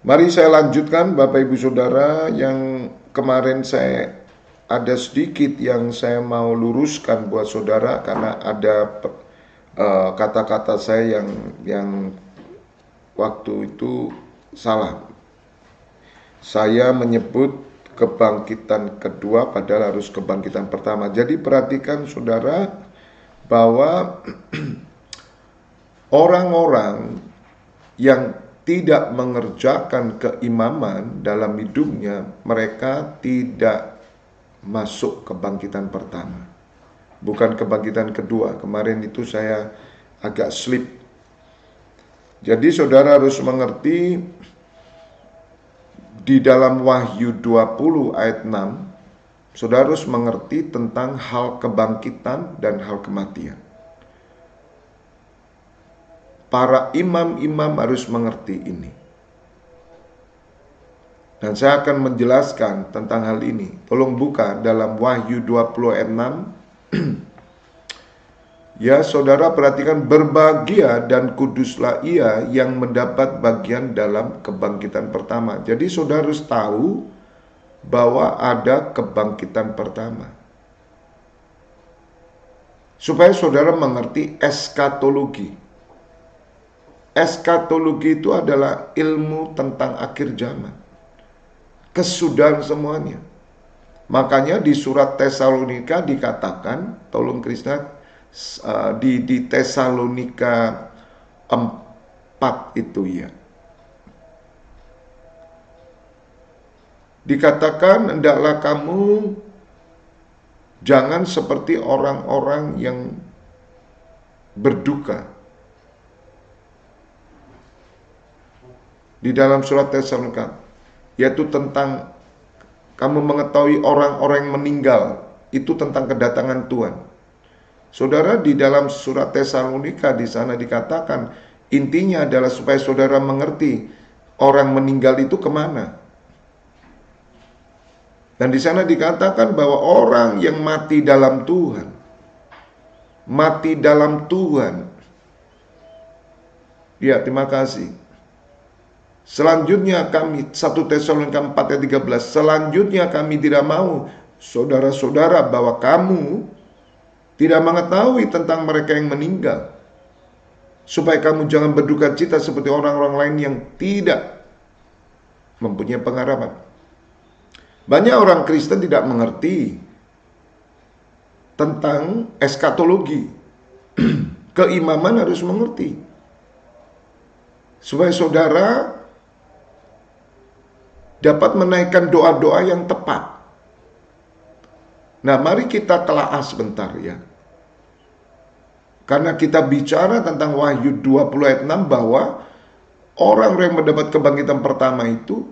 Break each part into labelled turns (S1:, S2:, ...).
S1: Mari saya lanjutkan Bapak Ibu Saudara, yang kemarin saya ada sedikit yang saya mau luruskan buat saudara karena ada kata-kata saya yang waktu itu salah. Saya menyebut kebangkitan kedua padahal harus kebangkitan pertama. Jadi perhatikan saudara bahwa orang-orang yang tidak mengerjakan keimaman dalam hidupnya, mereka tidak masuk kebangkitan pertama. Bukan kebangkitan kedua. Kemarin itu saya agak slip. Jadi saudara harus mengerti di dalam Wahyu 20 ayat 6, saudara harus mengerti tentang hal kebangkitan dan hal kematian. Para imam-imam harus mengerti ini. Dan saya akan menjelaskan tentang hal ini. Tolong buka dalam Wahyu 20 ayat 6. Ya, saudara perhatikan, berbahagia dan kuduslah ia yang mendapat bagian dalam kebangkitan pertama. Jadi saudara harus tahu bahwa ada kebangkitan pertama. Supaya saudara mengerti eskatologi. Eskatologi itu adalah ilmu tentang akhir zaman. Kesudahan semuanya. Makanya di surat Tesalonika dikatakan, tolong Krisna, di Tesalonika 4 itu ya. Dikatakan, hendaklah kamu jangan seperti orang-orang yang berduka. Di dalam surat Tesalonika, yaitu tentang kamu mengetahui orang-orang yang meninggal, itu tentang kedatangan Tuhan. Saudara, di dalam surat Tesalonika di sana dikatakan, intinya adalah supaya saudara mengerti orang meninggal itu kemana. Dan di sana dikatakan bahwa orang yang mati dalam Tuhan, mati dalam Tuhan. Ya, terima kasih. Selanjutnya kami, 1 Tesalonika 4 ayat 13, selanjutnya kami tidak mau, saudara-saudara, bahwa kamu tidak mengetahui tentang mereka yang meninggal, supaya kamu jangan berduka cita seperti orang-orang lain yang tidak mempunyai pengharapan. Banyak orang Kristen tidak mengerti tentang eskatologi. Keimaman harus mengerti. Supaya saudara dapat menaikkan doa-doa yang tepat. Nah, mari kita telaah sebentar ya. Karena kita bicara tentang Wahyu 20 ayat 6 bahwa orang yang mendapat kebangkitan pertama itu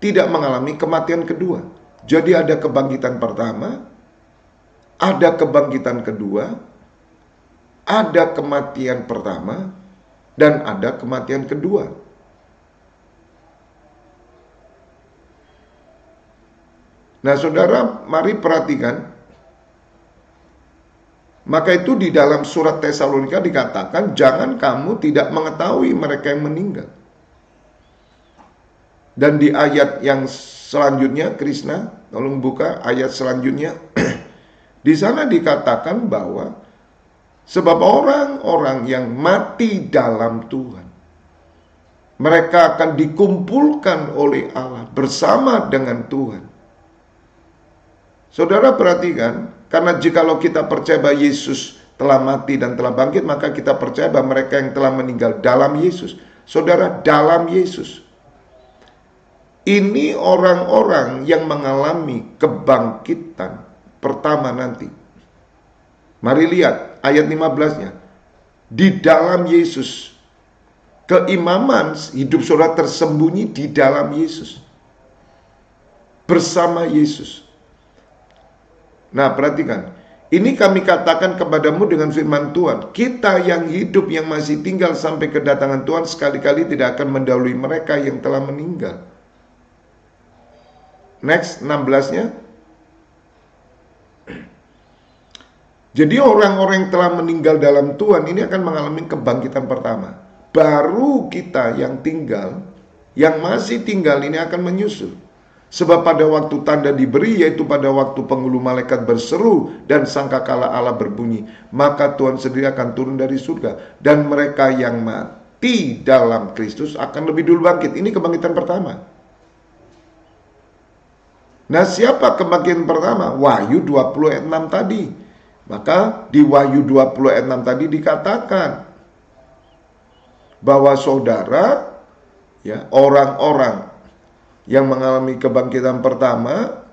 S1: tidak mengalami kematian kedua. Jadi ada kebangkitan pertama, ada kebangkitan kedua, ada kematian pertama, dan ada kematian kedua. Nah saudara, mari perhatikan. Maka itu di dalam surat Tesalonika dikatakan, jangan kamu tidak mengetahui mereka yang meninggal. Dan di ayat yang selanjutnya, Krishna, tolong buka ayat selanjutnya. Di sana dikatakan bahwa sebab orang-orang yang mati dalam Tuhan, mereka akan dikumpulkan oleh Allah bersama dengan Tuhan. Saudara perhatikan, karena jikalau kita percaya bahwa Yesus telah mati dan telah bangkit, maka kita percaya bahwa mereka yang telah meninggal dalam Yesus. Saudara, dalam Yesus. Ini orang-orang yang mengalami kebangkitan pertama nanti. Mari lihat ayat 15-nya. Di dalam Yesus. Keimaman hidup saudara tersembunyi di dalam Yesus. Bersama Yesus. Nah perhatikan, ini kami katakan kepadamu dengan firman Tuhan, kita yang hidup yang masih tinggal sampai kedatangan Tuhan sekali-kali tidak akan mendahului mereka yang telah meninggal. Next, 16-nya. Jadi orang-orang yang telah meninggal dalam Tuhan ini akan mengalami kebangkitan pertama. Baru kita yang tinggal Yang masih tinggal ini akan menyusul. Sebab pada waktu tanda diberi, yaitu pada waktu penghulu malaikat berseru dan sangkakala Allah berbunyi, maka Tuhan sendiri akan turun dari surga, dan mereka yang mati dalam Kristus akan lebih dulu bangkit. Ini kebangkitan pertama. Nah, siapa kebangkitan pertama? Wahyu 20 ayat 6 tadi. Maka di Wahyu 20 ayat 6 tadi dikatakan bahwa saudara, ya, orang-orang yang mengalami kebangkitan pertama,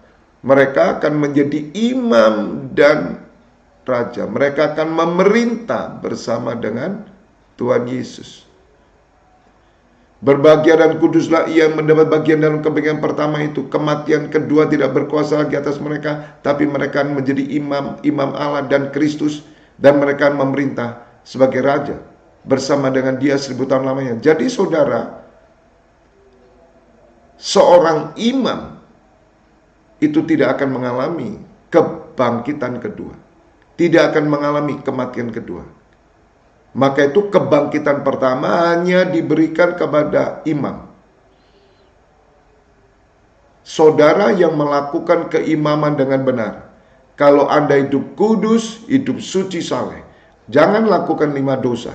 S1: mereka akan menjadi imam dan raja. Mereka akan memerintah bersama dengan Tuhan Yesus. Berbahagia dan kuduslah ia yang mendapat bagian dalam kebangkitan pertama itu. Kematian kedua tidak berkuasa lagi atas mereka, tapi mereka akan menjadi imam Allah dan Kristus, dan mereka akan memerintah sebagai raja bersama dengan dia 1000 tahun lamanya. Jadi saudara, seorang imam itu tidak akan mengalami kebangkitan kedua, tidak akan mengalami kematian kedua. Maka itu kebangkitan pertama hanya diberikan kepada imam. Saudara yang melakukan keimaman dengan benar, kalau Anda hidup kudus, hidup suci saleh, jangan lakukan 5 dosa: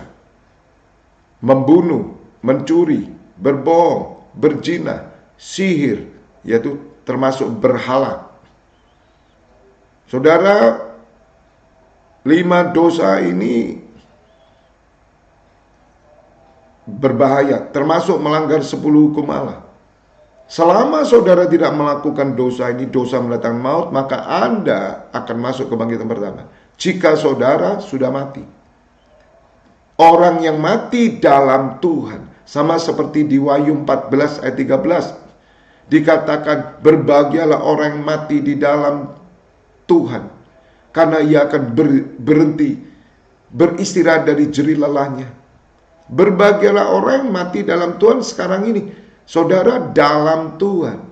S1: membunuh, mencuri, berbohong, berzina, sihir, yaitu termasuk berhala. Saudara, 5 dosa ini berbahaya, termasuk melanggar 10 hukum Allah. Selama saudara tidak melakukan dosa ini, dosa mendatangkan maut, maka Anda akan masuk kebangkitan pertama. Jika saudara sudah mati, orang yang mati dalam Tuhan, sama seperti di Wahyu 14 ayat 13, dikatakan berbahagialah orang yang mati di dalam Tuhan, karena ia akan berhenti beristirahat dari jerih lelahnya. Berbahagialah orang yang mati dalam Tuhan sekarang ini. Saudara, dalam Tuhan.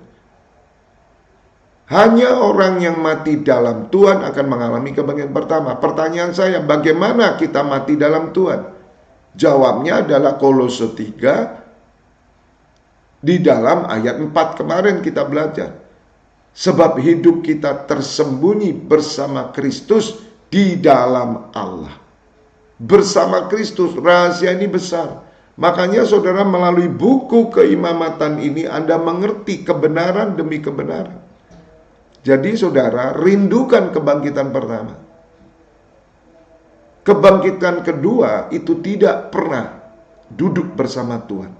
S1: Hanya orang yang mati dalam Tuhan akan mengalami kebangkitan pertama. Pertanyaan saya, bagaimana kita mati dalam Tuhan? Jawabnya adalah Kolose 3 di dalam ayat 4 kemarin kita belajar. Sebab hidup kita tersembunyi bersama Kristus di dalam Allah. Bersama Kristus, rahasia ini besar. Makanya saudara, melalui buku keimamatan ini Anda mengerti kebenaran demi kebenaran. Jadi saudara, rindukan kebangkitan pertama. Kebangkitan kedua itu tidak pernah duduk bersama Tuhan.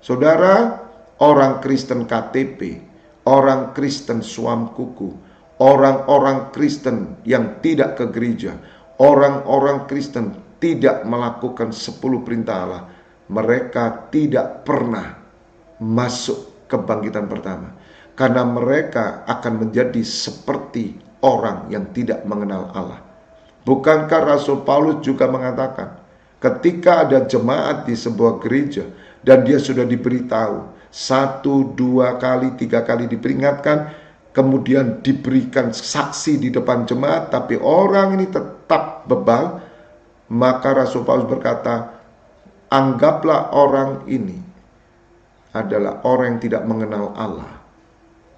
S1: Saudara, orang Kristen KTP, orang Kristen suam kuku, orang-orang Kristen yang tidak ke gereja, orang-orang Kristen tidak melakukan 10 perintah Allah, mereka tidak pernah masuk kebangkitan pertama. Karena mereka akan menjadi seperti orang yang tidak mengenal Allah. Bukankah Rasul Paulus juga mengatakan, ketika ada jemaat di sebuah gereja, dan dia sudah diberitahu 1, 2 kali, 3 kali diperingatkan, kemudian diberikan saksi di depan jemaat, tapi orang ini tetap bebal, maka Rasul Paulus berkata, anggaplah orang ini adalah orang yang tidak mengenal Allah.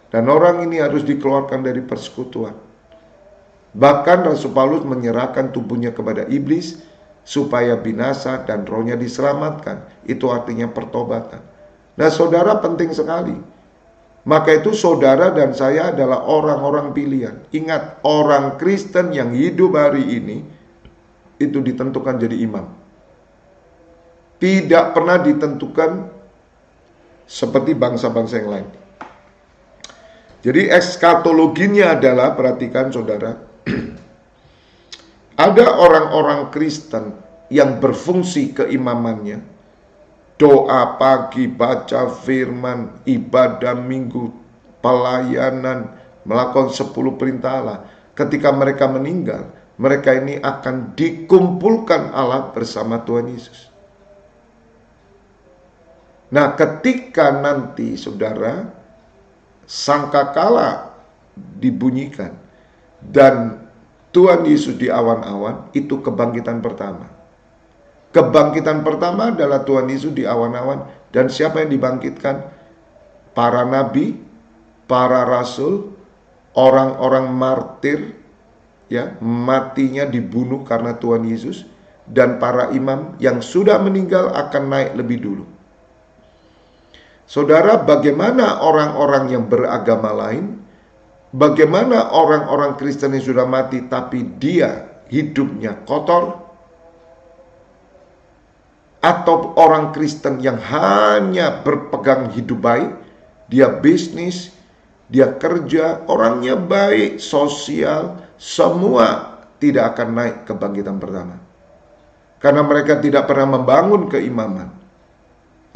S1: Dan orang ini harus dikeluarkan dari persekutuan. Bahkan Rasul Paulus menyerahkan tubuhnya kepada iblis supaya binasa dan rohnya diselamatkan. Itu artinya pertobatan. Nah saudara, penting sekali. Maka itu saudara dan saya adalah orang-orang pilihan. Ingat, orang Kristen yang hidup hari ini itu ditentukan jadi imam. Tidak pernah ditentukan seperti bangsa-bangsa yang lain. Jadi eskatologinya adalah, perhatikan saudara, ada orang-orang Kristen yang berfungsi keimamannya, doa pagi, baca firman, ibadah minggu, pelayanan, melakukan 10 perintah Allah. Ketika mereka meninggal, mereka ini akan dikumpulkan Allah bersama Tuhan Yesus. Nah, ketika nanti saudara sangkakala dibunyikan dan Tuhan Yesus di awan-awan, itu kebangkitan pertama. Kebangkitan pertama adalah Tuhan Yesus di awan-awan Dan siapa yang dibangkitkan? Para nabi, para rasul, orang-orang martir, ya, matinya dibunuh karena Tuhan Yesus, dan para imam yang sudah meninggal akan naik lebih dulu. Saudara, bagaimana orang-orang yang beragama lain? Bagaimana orang-orang Kristen yang sudah mati tapi dia hidupnya kotor? Atau orang Kristen yang hanya berpegang hidup baik, dia bisnis, dia kerja, orangnya baik, sosial, semua tidak akan naik kebangkitan pertama. Karena mereka tidak pernah membangun keimaman.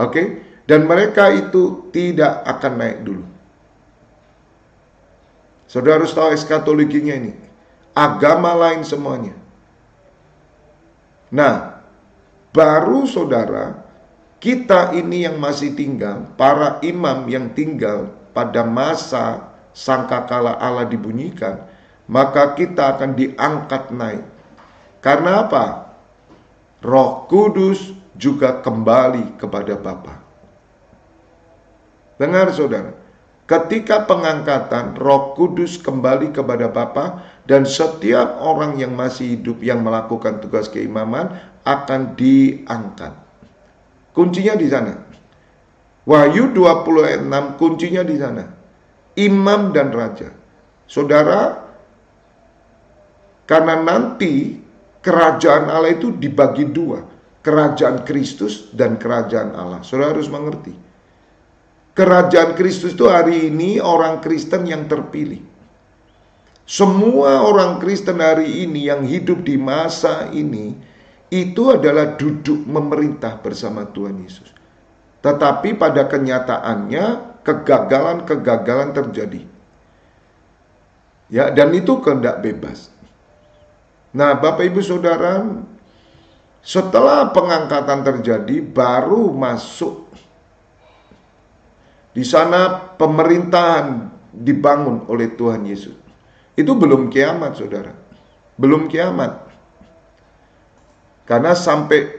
S1: Oke? Dan mereka itu tidak akan naik dulu. Saudara harus tahu eskatologinya ini. Agama lain semuanya. Nah, baru saudara, kita ini yang masih tinggal, para imam yang tinggal pada masa sangkakala Allah dibunyikan, maka kita akan diangkat naik. Karena apa? Roh Kudus juga kembali kepada Bapa. Dengar saudara, ketika pengangkatan, Roh Kudus kembali kepada Bapa, dan setiap orang yang masih hidup yang melakukan tugas keimaman akan diangkat. Kuncinya di sana. Wahyu 20 ayat 6, kuncinya di sana. Imam dan raja. Saudara, karena nanti kerajaan Allah itu dibagi dua. Kerajaan Kristus dan kerajaan Allah. Saudara harus mengerti. Kerajaan Kristus itu hari ini orang Kristen yang terpilih. Semua orang Kristen hari ini yang hidup di masa ini itu adalah duduk memerintah bersama Tuhan Yesus. Tetapi pada kenyataannya kegagalan-kegagalan terjadi. Ya, dan itu kehendak bebas. Nah, Bapak Ibu Saudara, setelah pengangkatan terjadi baru masuk. Di sana pemerintahan dibangun oleh Tuhan Yesus. Itu belum kiamat, saudara. Belum kiamat. Karena sampai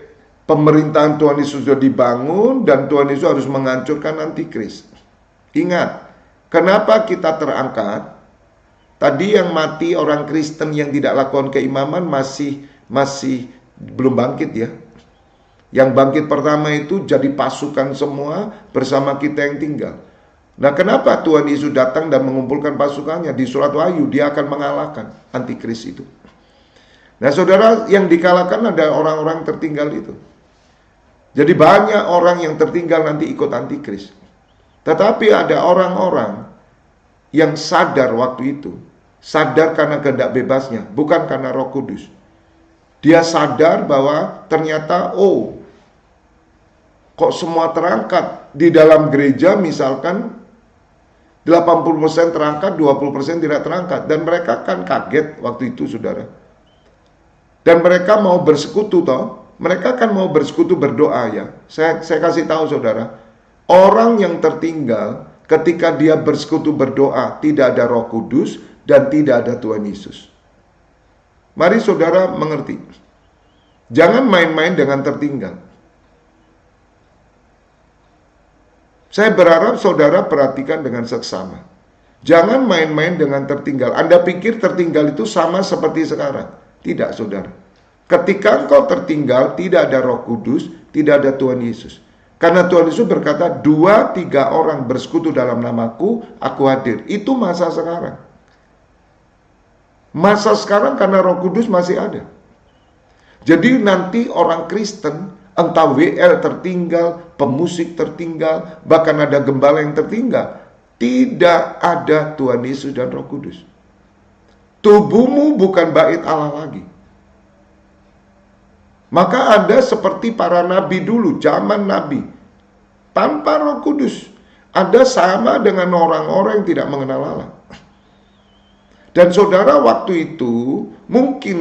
S1: pemerintahan Tuhan Yesus sudah dibangun dan Tuhan Yesus harus menghancurkan antikris. Ingat, kenapa kita terangkat? Tadi yang mati orang Kristen yang tidak lakukan keimaman masih belum bangkit ya. Yang bangkit pertama itu jadi pasukan semua bersama kita yang tinggal. Nah, kenapa Tuhan Yesus datang dan mengumpulkan pasukannya? Di surat Wahyu dia akan mengalahkan antikris itu. Nah, saudara, yang dikalahkan ada orang-orang tertinggal itu. Jadi banyak orang yang tertinggal nanti ikut antikris. Tetapi ada orang-orang yang sadar waktu itu. Sadar karena kehendak bebasnya, bukan karena Roh Kudus. Dia sadar bahwa ternyata, kok semua terangkat di dalam gereja, misalkan 80% terangkat, 20% tidak terangkat. Dan mereka kan kaget waktu itu, saudara. Dan mereka mau bersekutu toh. Mereka kan mau bersekutu berdoa ya. Saya kasih tahu saudara, orang yang tertinggal ketika dia bersekutu berdoa tidak ada Roh Kudus dan tidak ada Tuhan Yesus. Mari saudara mengerti. Jangan main-main dengan tertinggal. Saya berharap saudara perhatikan dengan seksama. Jangan main-main dengan tertinggal. Anda pikir tertinggal itu sama seperti sekarang. Tidak, saudara. Ketika engkau tertinggal, tidak ada Roh Kudus, tidak ada Tuhan Yesus. Karena Tuhan Yesus berkata, 2-3 orang bersekutu dalam namaku, aku hadir. Itu masa sekarang. Masa sekarang karena Roh Kudus masih ada. Jadi nanti orang Kristen, entah WL tertinggal, pemusik tertinggal, bahkan ada gembala yang tertinggal. Tidak ada Tuhan Yesus dan Roh Kudus. Tubuhmu bukan bait Allah lagi. Maka Anda seperti para nabi dulu, zaman nabi. Tanpa Roh Kudus. Anda sama dengan orang-orang yang tidak mengenal Allah. Dan saudara waktu itu, mungkin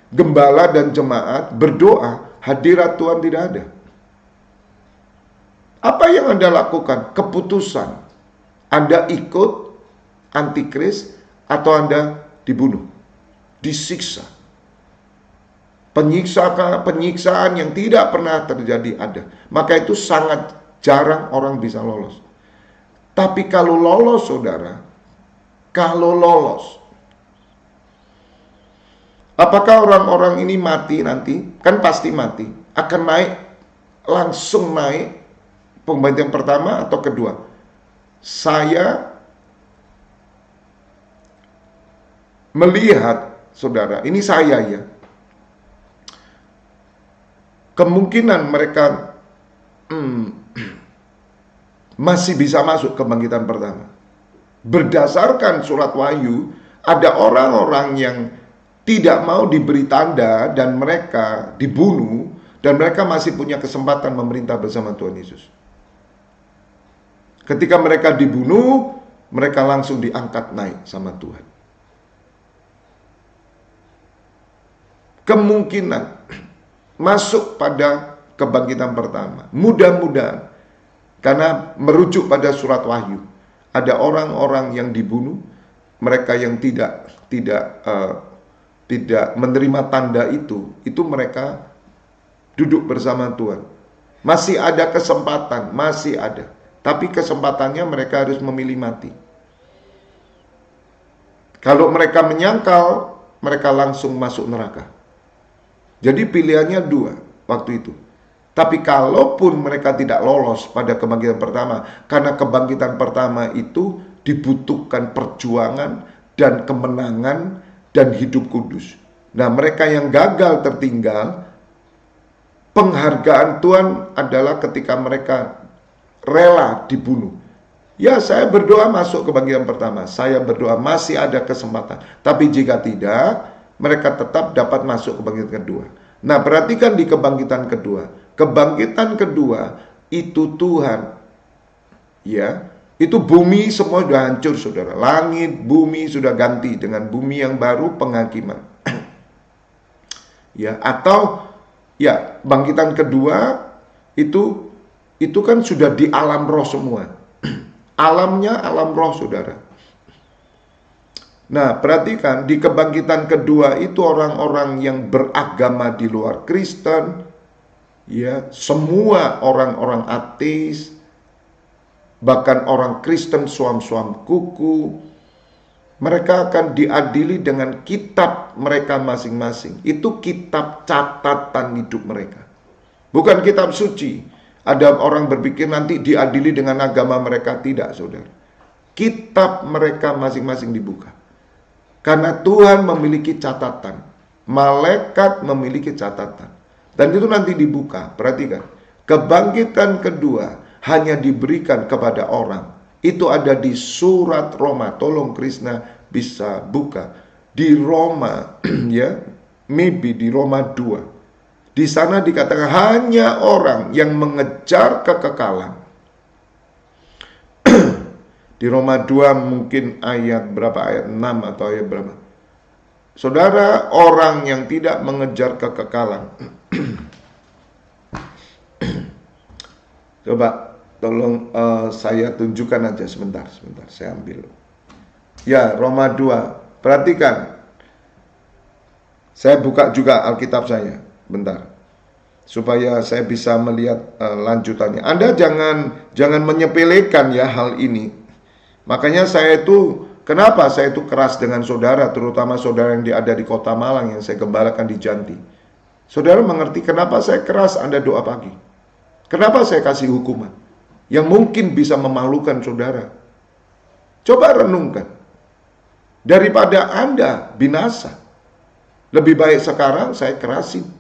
S1: gembala dan jemaat berdoa, hadirat Tuhan tidak ada. Apa yang Anda lakukan? Keputusan. Anda ikut antikris atau Anda dibunuh, disiksa. Penyiksaan yang tidak pernah terjadi ada. Maka itu sangat Jarang orang bisa lolos. Tapi kalau lolos, saudara, kalau lolos, apakah orang-orang ini mati nanti? Kan pasti mati. Akan naik, langsung naik pembantaian pertama atau kedua? Saya melihat, saudara, ini saya ya, kemungkinan mereka masih bisa masuk kebangkitan pertama. Berdasarkan surat Wahyu, ada orang-orang yang tidak mau diberi tanda dan mereka dibunuh, dan mereka masih punya kesempatan memerintah bersama Tuhan Yesus. Ketika mereka dibunuh, mereka langsung diangkat naik sama Tuhan. Kemungkinan masuk pada kebangkitan pertama, mudah-mudahan, karena merujuk pada surat Wahyu, ada orang-orang yang dibunuh, mereka yang tidak menerima tanda itu mereka duduk bersama Tuhan. Masih ada kesempatan, masih ada. Tapi kesempatannya mereka harus memilih mati. Kalau mereka menyangkal, mereka langsung masuk neraka. Jadi pilihannya dua waktu itu. Tapi kalaupun mereka tidak lolos pada kebangkitan pertama, karena kebangkitan pertama itu dibutuhkan perjuangan dan kemenangan dan hidup kudus. Nah, mereka yang gagal tertinggal, penghargaan Tuhan adalah ketika mereka rela dibunuh. Ya, saya berdoa masuk kebangkitan pertama. Saya berdoa masih ada kesempatan. Tapi jika tidak, mereka tetap dapat masuk kebangkitan kedua. Nah, perhatikan di kebangkitan kedua. Kebangkitan kedua itu Tuhan, ya, itu bumi semua sudah hancur, saudara. Langit, bumi sudah ganti dengan bumi yang baru, penghakiman. Ya, atau ya, bangkitan kedua itu kan sudah di alam roh semua. Alamnya alam roh, saudara. Nah, perhatikan di kebangkitan kedua itu orang-orang yang beragama di luar Kristen, ya, semua orang-orang ateis, bahkan orang Kristen suam-suam kuku, mereka akan diadili dengan kitab mereka masing-masing. Itu kitab catatan hidup mereka, bukan kitab suci. Ada orang berpikir nanti diadili dengan agama mereka. Tidak, saudara. Kitab mereka masing-masing dibuka. Karena Tuhan memiliki catatan. Malaikat memiliki catatan. Dan itu nanti dibuka. Perhatikan. Kebangkitan kedua hanya diberikan kepada orang. Itu ada di surat Roma. Tolong Krishna bisa buka. Di Roma, ya, maybe di Roma 2. Di sana dikatakan hanya orang yang mengejar kekekalan. Di Roma 2 mungkin ayat berapa, ayat 6 atau ayat berapa. Saudara, orang yang tidak mengejar kekekalan. Coba tolong saya tunjukkan aja sebentar, saya ambil. Ya, Roma 2. Perhatikan. Saya buka juga Alkitab saya. Bentar, supaya saya bisa melihat lanjutannya. Anda jangan menyepelekan ya hal ini. Makanya kenapa saya itu keras dengan saudara, terutama saudara yang ada di Kota Malang yang saya gembalakan di Janti. Saudara mengerti kenapa saya keras Anda doa pagi? Kenapa saya kasih hukuman yang mungkin bisa memalukan saudara? Coba renungkan. Daripada Anda binasa, lebih baik sekarang saya kerasin.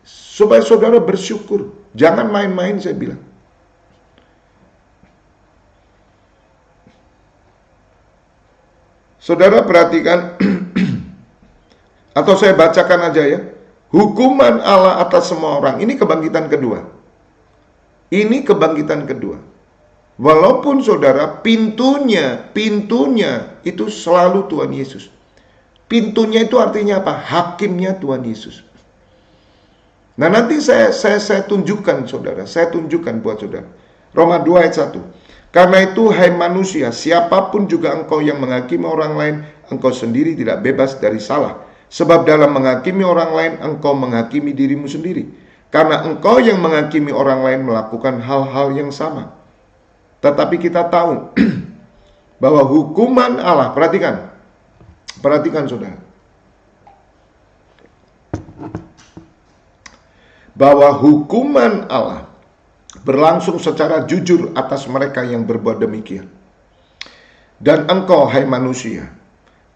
S1: Supaya saudara bersyukur. Jangan main-main, saya bilang. Saudara perhatikan. Atau saya bacakan aja ya. Hukuman Allah atas semua orang. Ini kebangkitan kedua. Ini kebangkitan kedua. Walaupun saudara pintunya itu selalu Tuhan Yesus. Pintunya itu artinya apa? Hakimnya Tuhan Yesus. Nah, nanti saya tunjukkan saudara, saya tunjukkan buat saudara. Roma 2 ayat 1. Karena itu, hai manusia, siapapun juga engkau yang menghakimi orang lain, engkau sendiri tidak bebas dari salah. Sebab dalam menghakimi orang lain, engkau menghakimi dirimu sendiri. Karena engkau yang menghakimi orang lain melakukan hal-hal yang sama. Tetapi kita tahu bahwa hukuman Allah, perhatikan saudara, bahwa hukuman Allah berlangsung secara jujur atas mereka yang berbuat demikian. Dan engkau, hai manusia,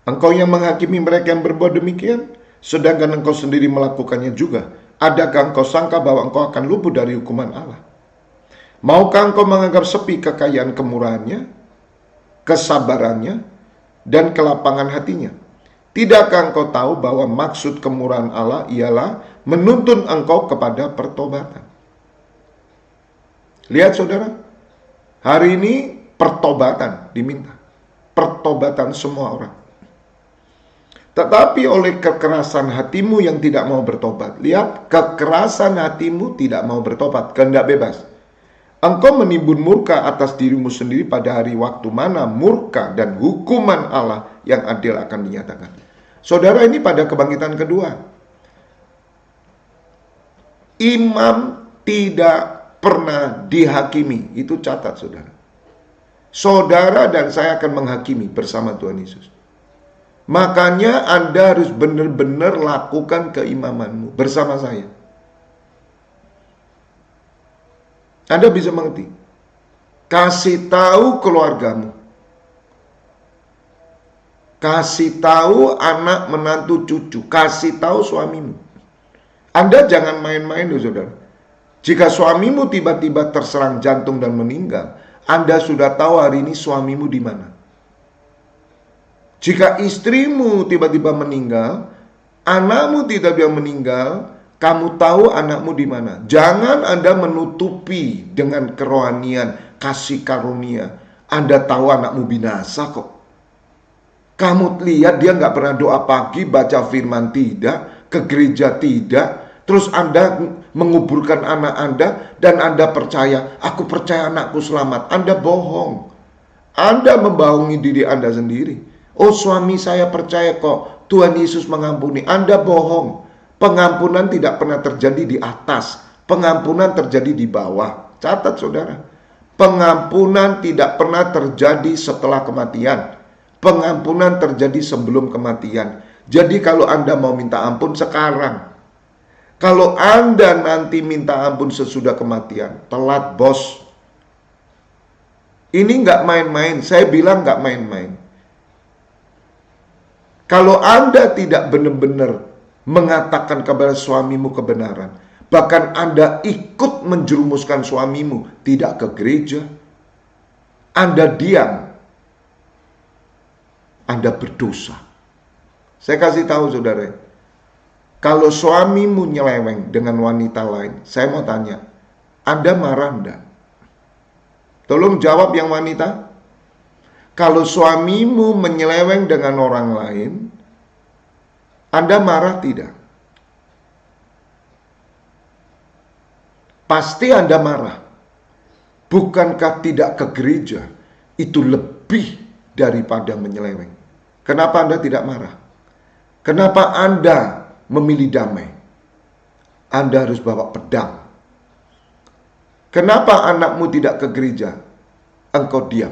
S1: engkau yang menghakimi mereka yang berbuat demikian, sedangkan engkau sendiri melakukannya juga. Adakah engkau sangka bahwa engkau akan luput dari hukuman Allah? Maukah engkau menganggap sepi kekayaan kemurahannya, kesabarannya, dan kelapangan hatinya? Tidakkah engkau tahu bahwa maksud kemurahan Allah ialah menuntun engkau kepada pertobatan? Lihat saudara, hari ini pertobatan diminta. Pertobatan semua orang. Tetapi oleh kekerasan hatimu yang tidak mau bertobat. Lihat, kekerasan hatimu tidak mau bertobat, kehendak bebas. Engkau menimbun murka atas dirimu sendiri pada hari waktu mana murka dan hukuman Allah yang adil akan dinyatakan. Saudara, ini pada kebangkitan kedua. Imam tidak pernah dihakimi. Itu catat saudara. Saudara dan saya akan menghakimi bersama Tuhan Yesus. Makanya Anda harus benar-benar lakukan keimamanmu bersama saya. Anda bisa mengerti. Kasih tahu keluargamu. Kasih tahu anak, menantu, cucu. Kasih tahu suamimu. Anda jangan main-main loh saudara. Jika suamimu tiba-tiba terserang jantung dan meninggal, Anda sudah tahu hari ini suamimu di mana. Jika istrimu tiba-tiba meninggal, anakmu tiba-tiba meninggal, kamu tahu anakmu di mana. Jangan Anda menutupi dengan kerohanian, kasih karunia. Anda tahu anakmu binasa kok. Kamu lihat dia nggak pernah doa pagi, baca firman tidak, ke gereja tidak. Terus Anda menguburkan anak Anda dan Anda percaya, aku percaya anakku selamat. Anda bohong. Anda membohongi diri Anda sendiri. Oh, suami saya percaya kok Tuhan Yesus mengampuni. Anda bohong. Pengampunan tidak pernah terjadi di atas. Pengampunan terjadi di bawah. Catat saudara. Pengampunan tidak pernah terjadi setelah kematian. Pengampunan terjadi sebelum kematian. Jadi kalau Anda mau minta ampun sekarang. Kalau Anda nanti minta ampun sesudah kematian, telat bos. Ini nggak main-main, saya bilang nggak main-main. Kalau Anda tidak benar-benar mengatakan kepada suamimu kebenaran, bahkan Anda ikut menjerumuskan suamimu tidak ke gereja, Anda diam, Anda berdosa. Saya kasih tahu saudara, kalau suamimu nyeleweng dengan wanita lain, saya mau tanya, Anda marah enggak? Tolong jawab yang wanita. Kalau suamimu menyeleweng dengan orang lain, Anda marah tidak? Pasti Anda marah. Bukankah tidak ke gereja itu lebih daripada menyeleweng? Kenapa Anda tidak marah? Kenapa Anda memilih damai? Anda harus bawa pedang. Kenapa anakmu tidak ke gereja? Engkau diam.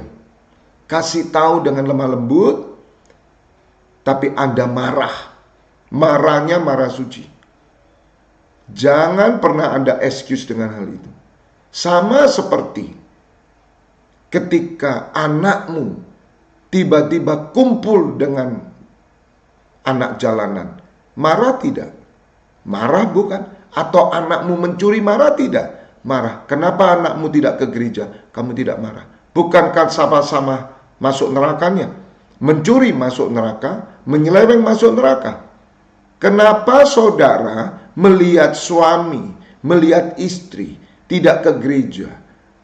S1: Kasih tahu dengan lemah lembut, tapi Anda marah. Marahnya marah suci. Jangan pernah Anda excuse dengan hal itu. Sama seperti ketika anakmu tiba-tiba kumpul dengan anak jalanan. Marah tidak? Marah bukan? Atau anakmu mencuri, marah tidak? Marah. Kenapa anakmu tidak ke gereja? Kamu tidak marah. Bukankah sama-sama masuk nerakanya? Mencuri masuk neraka, menyeleweng masuk neraka. Kenapa saudara melihat suami, melihat istri tidak ke gereja,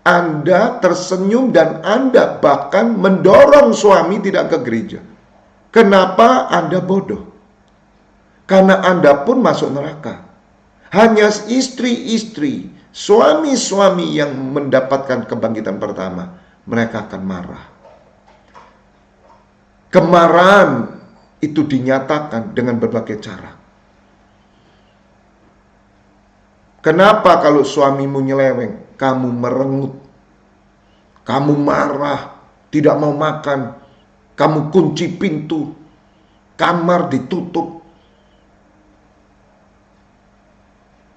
S1: Anda tersenyum dan Anda bahkan mendorong suami tidak ke gereja? Kenapa Anda bodoh? Karena Anda pun masuk neraka. Hanya istri-istri, suami-suami yang mendapatkan kebangkitan pertama, mereka akan marah. Kemarahan itu dinyatakan dengan berbagai cara. Kenapa kalau suamimu nyeleweng, kamu merengut, kamu marah, tidak mau makan, kamu kunci pintu, kamar ditutup?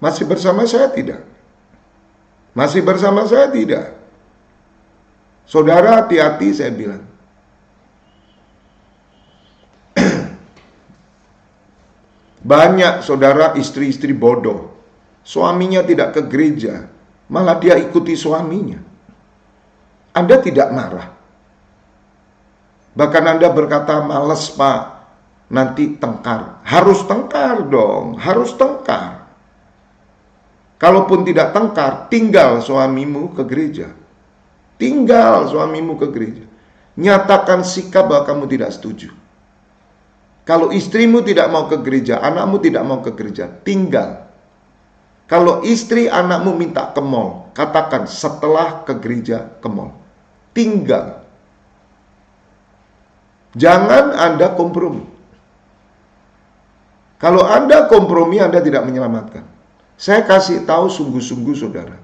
S1: Masih bersama saya tidak? Masih bersama saya tidak? Saudara, hati-hati, saya bilang. Banyak saudara istri-istri bodoh. Suaminya tidak ke gereja, malah dia ikuti suaminya. Anda tidak marah. Bahkan Anda berkata, males Pak, nanti tengkar. Harus tengkar dong, harus tengkar. Kalaupun tidak tengkar, tinggal suamimu ke gereja. Tinggal suamimu ke gereja. Nyatakan sikap bahwa kamu tidak setuju. Kalau istrimu tidak mau ke gereja, anakmu tidak mau ke gereja, tinggal. Kalau istri anakmu minta ke mall, katakan setelah ke gereja ke mall. Tinggal. Jangan Anda kompromi. Kalau Anda kompromi, Anda tidak menyelamatkan. Saya kasih tahu sungguh-sungguh saudara.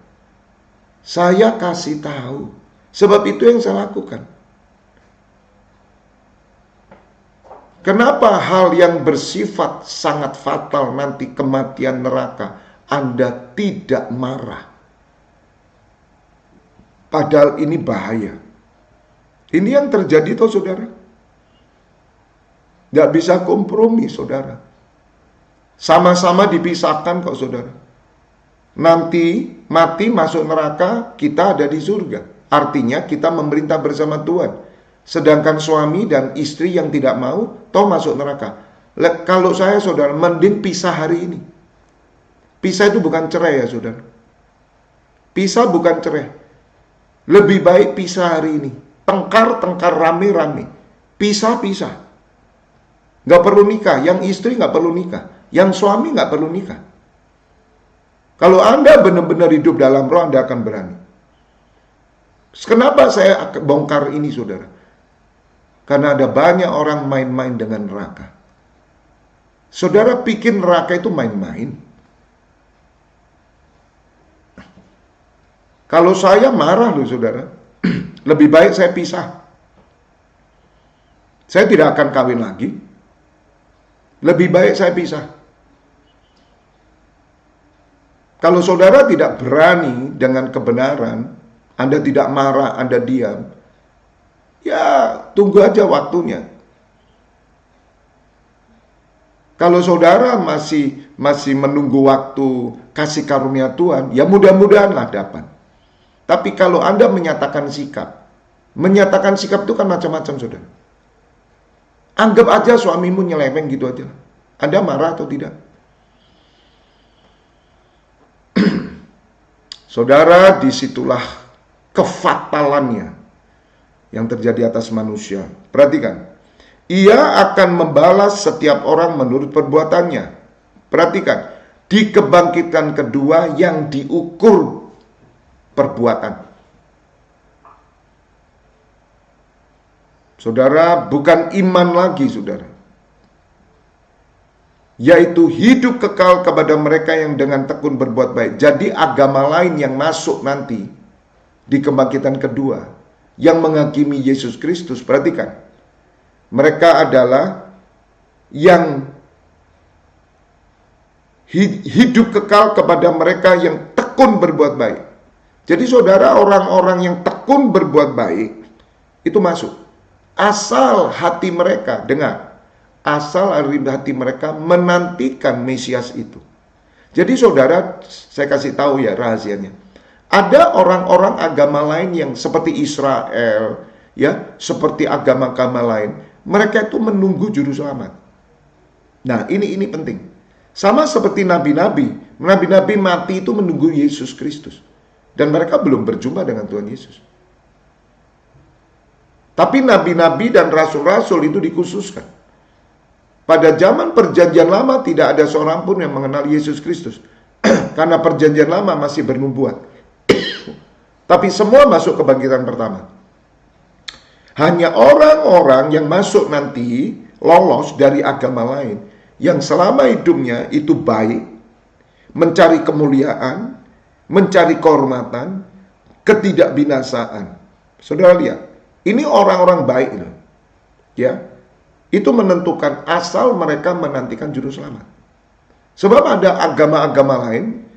S1: Saya kasih tahu. Sebab itu yang saya lakukan. Kenapa hal yang bersifat sangat fatal nanti kematian neraka, Anda tidak marah? Padahal ini bahaya. Ini yang terjadi toh saudara. Tidak bisa kompromi saudara. Sama-sama dipisahkan kok saudara. Nanti mati masuk neraka, kita ada di surga. Artinya kita memerintah bersama Tuhan. Sedangkan suami dan istri yang tidak mau, toh masuk neraka. Kalau saya saudara, mending pisah hari ini. Pisah itu bukan cerai ya saudara. Pisah bukan cerai. Lebih baik pisah hari ini. Tengkar rame-rame. Pisah. Gak perlu nikah. Yang istri gak perlu nikah. Yang suami gak perlu nikah. Kalau Anda benar-benar hidup dalam roh, Anda akan berani. Kenapa saya bongkar ini saudara? Karena ada banyak orang main-main dengan neraka. Saudara pikir neraka itu main-main? Kalau saya marah loh saudara. Lebih baik saya pisah. Saya tidak akan kawin lagi. Lebih baik saya pisah. Kalau saudara tidak berani dengan kebenaran, Anda tidak marah, Anda diam, ya tunggu aja waktunya. Kalau saudara masih menunggu waktu kasih karunia Tuhan, ya mudah-mudahanlah dapat. Tapi kalau Anda menyatakan sikap itu kan macam-macam saudara. Anggap aja suamimu nyeleweng gitu aja. Anda marah atau tidak? Saudara, disitulah kefatalannya yang terjadi atas manusia. Perhatikan. Ia akan membalas setiap orang menurut perbuatannya. Perhatikan. Di kebangkitan kedua yang diukur perbuatan. Saudara, bukan iman lagi saudara. Yaitu hidup kekal kepada mereka yang dengan tekun berbuat baik. Jadi agama lain yang masuk nanti di kebangkitan kedua, yang menghakimi Yesus Kristus, perhatikan. Mereka adalah yang hidup kekal kepada mereka yang tekun berbuat baik. Jadi saudara, orang-orang yang tekun berbuat baik itu masuk. Asal hati mereka, dengar, asal hati mereka menantikan Mesias itu. Jadi saudara, saya kasih tahu ya rahasianya. Ada orang-orang agama lain yang seperti Israel, ya, seperti agama-agama lain. Mereka itu menunggu juru selamat. Nah, ini penting. Sama seperti nabi-nabi. Nabi-nabi mati itu menunggu Yesus Kristus. Dan mereka belum berjumpa dengan Tuhan Yesus. Tapi nabi-nabi dan rasul-rasul itu dikhususkan. Pada zaman perjanjian lama tidak ada seorang pun yang mengenal Yesus Kristus. Karena perjanjian lama masih bernubuat. Tapi semua masuk kebangkitan pertama. Hanya orang-orang yang masuk nanti lolos dari agama lain, yang selama hidupnya itu baik, mencari kemuliaan, mencari kehormatan, ketidakbinasaan. Saudara lihat, ini orang-orang baik loh. Ya, itu menentukan asal mereka menantikan juru selamat. Sebab ada agama-agama lain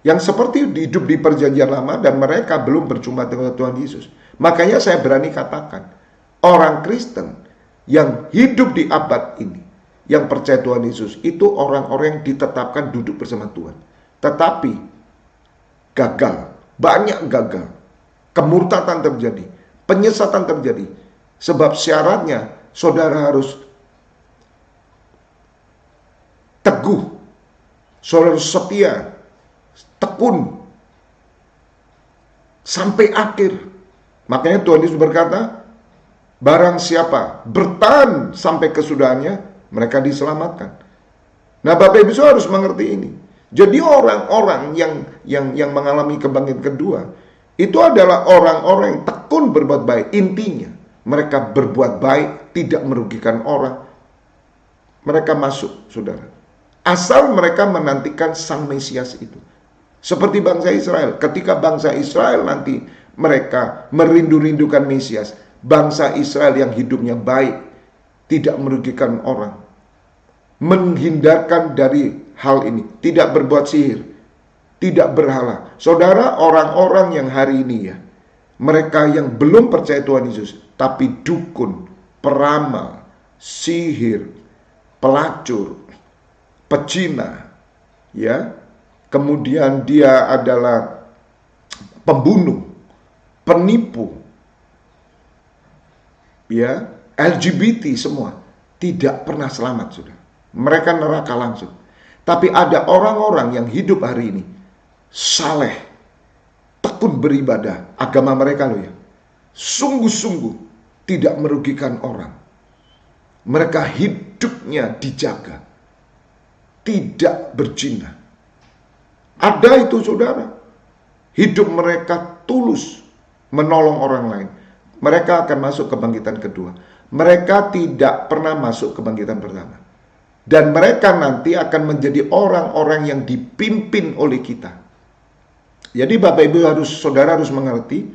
S1: yang seperti hidup di perjanjian lama dan mereka belum berjumpa dengan Tuhan Yesus. Makanya saya berani katakan, orang Kristen yang hidup di abad ini, yang percaya Tuhan Yesus, itu orang-orang yang ditetapkan duduk bersama Tuhan. Tetapi gagal, banyak gagal, kemurtatan terjadi, penyesatan terjadi. Sebab syaratnya saudara harus teguh, saudara harus setia, tekun sampai akhir. Makanya Tuhan Yesus berkata, barang siapa bertahan sampai kesudahannya, mereka diselamatkan. Nah, Bapak Ibu harus mengerti ini. Jadi orang-orang yang mengalami kebangkitan kedua, itu adalah orang-orang yang tekun berbuat baik. Intinya, mereka berbuat baik, tidak merugikan orang. Mereka masuk, saudara. Asal mereka menantikan Sang Mesias itu. Seperti bangsa Israel. Ketika bangsa Israel nanti mereka merindu-rindukan Mesias. Bangsa Israel yang hidupnya baik, tidak merugikan orang, menghindarkan dari hal ini, tidak berbuat sihir, tidak berhala. Saudara, orang-orang yang hari ini ya, mereka yang belum percaya Tuhan Yesus, tapi dukun, peramal, sihir, pelacur, pecina, ya, kemudian dia adalah pembunuh, penipu, ya, LGBT semua tidak pernah selamat, sudah. Mereka neraka langsung. Tapi ada orang-orang yang hidup hari ini saleh, tekun beribadah, agama mereka loh ya, sungguh-sungguh tidak merugikan orang. Mereka hidupnya dijaga, tidak berzina. Ada itu, saudara. Hidup mereka tulus menolong orang lain. Mereka akan masuk kebangkitan kedua. Mereka tidak pernah masuk kebangkitan pertama. Dan mereka nanti akan menjadi orang-orang yang dipimpin oleh kita. Jadi Bapak Ibu saudara harus mengerti,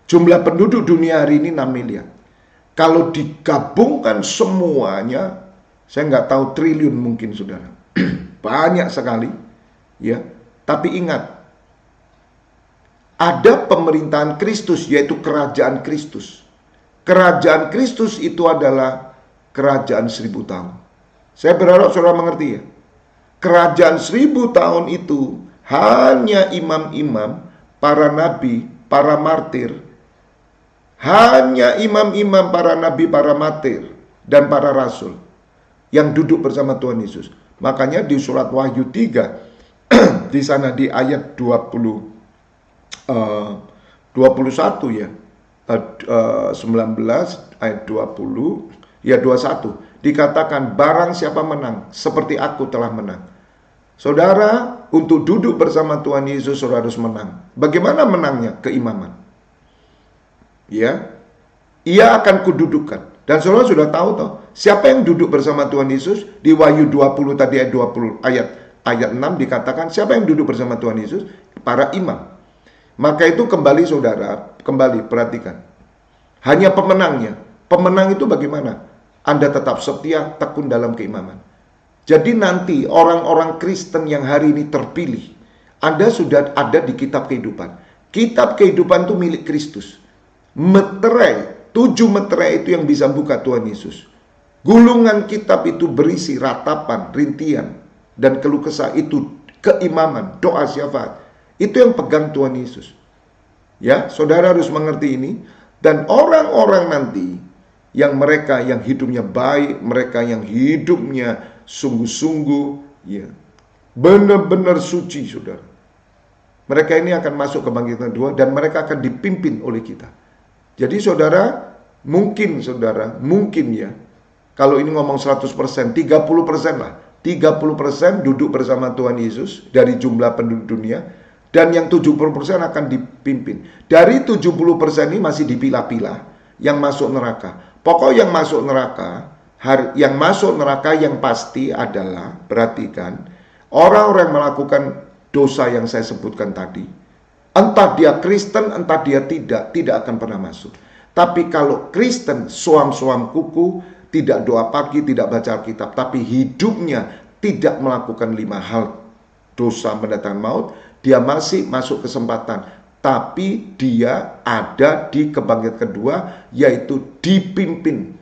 S1: jumlah penduduk dunia hari ini 6 miliar. Kalau digabungkan semuanya, saya nggak tahu triliun mungkin, saudara. Banyak sekali, ya. Tapi ingat, ada pemerintahan Kristus, yaitu kerajaan Kristus. Kerajaan Kristus itu adalah kerajaan 1000 tahun. Saya berharap saudara mengerti ya. Kerajaan 1000 tahun itu hanya imam-imam, para nabi, para martir. Hanya imam-imam, para nabi, para martir, dan para rasul yang duduk bersama Tuhan Yesus. Makanya di surat Wahyu 3, di sana di ayat 21 ya, 19 ayat 20 ya 21 dikatakan, barang siapa menang seperti aku telah menang. Saudara, untuk duduk bersama Tuhan Yesus saudara harus menang. Bagaimana menangnya? Keimaman. Ya, ia akan kududukan. Dan saudara sudah tahu toh, siapa yang duduk bersama Tuhan Yesus? Di Wahyu 20 tadi ayat 20 ayat 6 dikatakan, siapa yang duduk bersama Tuhan Yesus? Para imam. Maka itu kembali saudara, kembali perhatikan. Hanya pemenangnya. Pemenang itu bagaimana? Anda tetap setia, tekun dalam keimaman. Jadi nanti orang-orang Kristen yang hari ini terpilih, Anda sudah ada di kitab kehidupan. Kitab kehidupan itu milik Kristus. Meterai, 7 meterai itu yang bisa buka Tuhan Yesus. Gulungan kitab itu berisi ratapan, rintian, dan keluh kesah itu keimaman, doa syafaat. Itu yang pegang Tuhan Yesus. Ya, saudara harus mengerti ini. Dan orang-orang nanti yang mereka yang hidupnya baik, mereka yang hidupnya sungguh-sungguh, ya, benar-benar suci, saudara. Mereka ini akan masuk kebangkitan kedua dan mereka akan dipimpin oleh kita. Jadi saudara, mungkin ya, kalau ini ngomong 100%, 30% lah. 30% duduk bersama Tuhan Yesus dari jumlah penduduk dunia. Dan yang 70% akan dipimpin. Dari 70% ini masih dipilah-pilah yang masuk neraka. Pokok yang masuk neraka yang pasti adalah, perhatikan, Orang-orang yang melakukan dosa yang saya sebutkan tadi, entah dia Kristen, entah dia tidak akan pernah masuk. Tapi kalau Kristen, suam-suam kuku, tidak doa pagi, tidak baca Alkitab, tapi hidupnya tidak melakukan 5 hal dosa mendatangkan maut, dia masih masuk kesempatan. Tapi dia ada di kebangkitan kedua, yaitu dipimpin.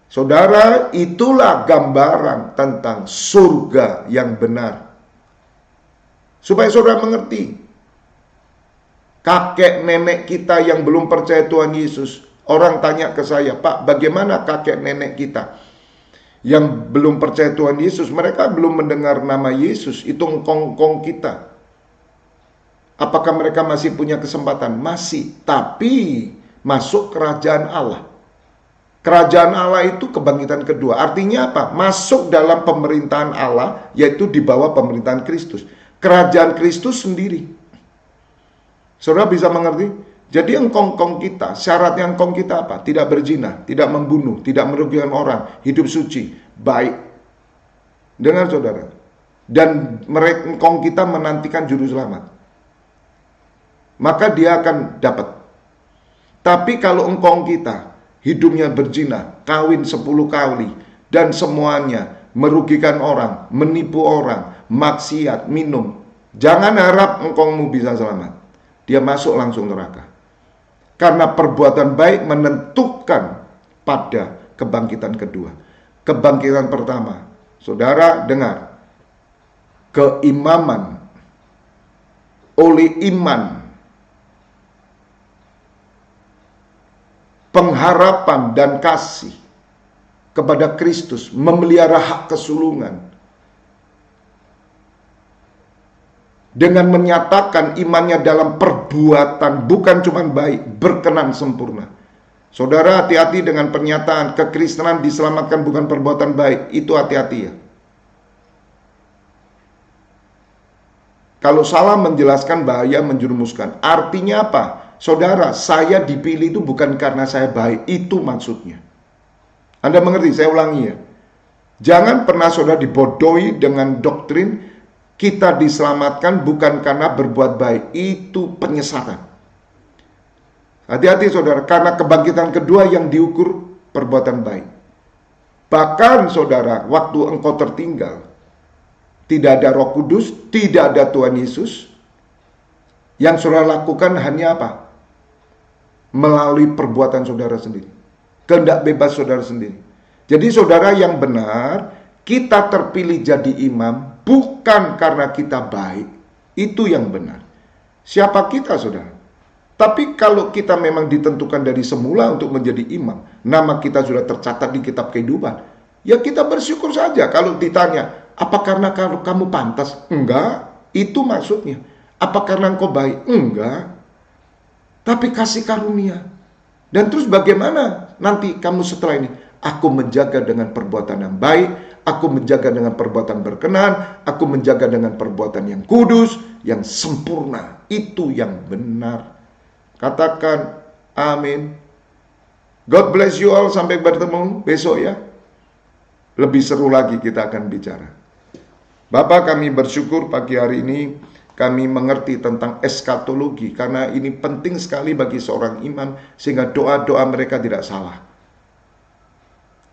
S1: Saudara, itulah gambaran tentang surga yang benar. Supaya saudara mengerti, kakek nenek kita yang belum percaya Tuhan Yesus, orang tanya ke saya, Pak, bagaimana kakek nenek kita yang belum percaya Tuhan Yesus? Mereka belum mendengar nama Yesus, itu engkong-engkong kita. Apakah mereka masih punya kesempatan? Masih, tapi masuk kerajaan Allah. Kerajaan Allah itu kebangkitan kedua. Artinya apa? Masuk dalam pemerintahan Allah, yaitu di bawah pemerintahan Kristus. Kerajaan Kristus sendiri. Saudara bisa mengerti? Jadi engkong-engkong kita, syaratnya engkong kita apa? Tidak berzina, tidak membunuh, tidak merugikan orang, hidup suci, baik. Dengar saudara. Dan mereka engkong kita menantikan juru selamat. Maka dia akan dapat. Tapi kalau engkong kita hidupnya berzina, kawin 10 kali, dan semuanya merugikan orang, menipu orang, maksiat, minum, jangan harap engkongmu bisa selamat. Dia masuk langsung neraka. Karena perbuatan baik menentukan pada kebangkitan kedua. Kebangkitan pertama, saudara dengar, keimaman oleh iman, pengharapan dan kasih kepada Kristus, memelihara hak kesulungan, dengan menyatakan imannya dalam perbuatan, bukan cuma baik, berkenan sempurna. Saudara, hati-hati dengan pernyataan kekristenan diselamatkan bukan perbuatan baik. Itu hati-hati ya. Kalau salah menjelaskan, bahaya menjerumuskan. Artinya apa? Saudara, saya dipilih itu bukan karena saya baik. Itu maksudnya. Anda mengerti? Saya ulangi ya. Jangan pernah saudara dibodohi dengan doktrin kita diselamatkan bukan karena berbuat baik. Itu penyesalan. Hati-hati saudara, karena kebangkitan kedua yang diukur perbuatan baik. Bahkan saudara, waktu engkau tertinggal, tidak ada Roh Kudus, tidak ada Tuhan Yesus, yang saudara lakukan hanya apa? Melalui perbuatan saudara sendiri, kehendak bebas saudara sendiri. Jadi saudara yang benar, kita terpilih jadi imam bukan karena kita baik. Itu yang benar. Siapa kita saudara? Tapi kalau kita memang ditentukan dari semula untuk menjadi imam, nama kita sudah tercatat di kitab kehidupan, ya kita bersyukur saja. Kalau ditanya, apa karena kamu pantas? Enggak, itu maksudnya. Apa karena engkau baik? Enggak. Tapi kasih karunia. Dan terus bagaimana nanti kamu setelah ini? Aku menjaga dengan perbuatan yang baik, aku menjaga dengan perbuatan berkenan, aku menjaga dengan perbuatan yang kudus, yang sempurna. Itu yang benar. Katakan amin. God bless you all. Sampai bertemu besok ya. Lebih seru lagi kita akan bicara. Bapak, kami bersyukur pagi hari ini kami mengerti tentang eskatologi, karena ini penting sekali bagi seorang imam, sehingga doa-doa mereka tidak salah.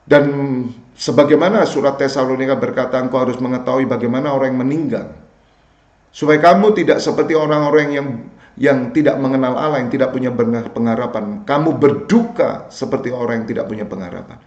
S1: Dan sebagaimana surat Tesalonika berkata, engkau harus mengetahui bagaimana orang yang meninggal, supaya kamu tidak seperti orang-orang yang tidak mengenal Allah, yang tidak punya pengharapan. Kamu berduka seperti orang yang tidak punya pengharapan.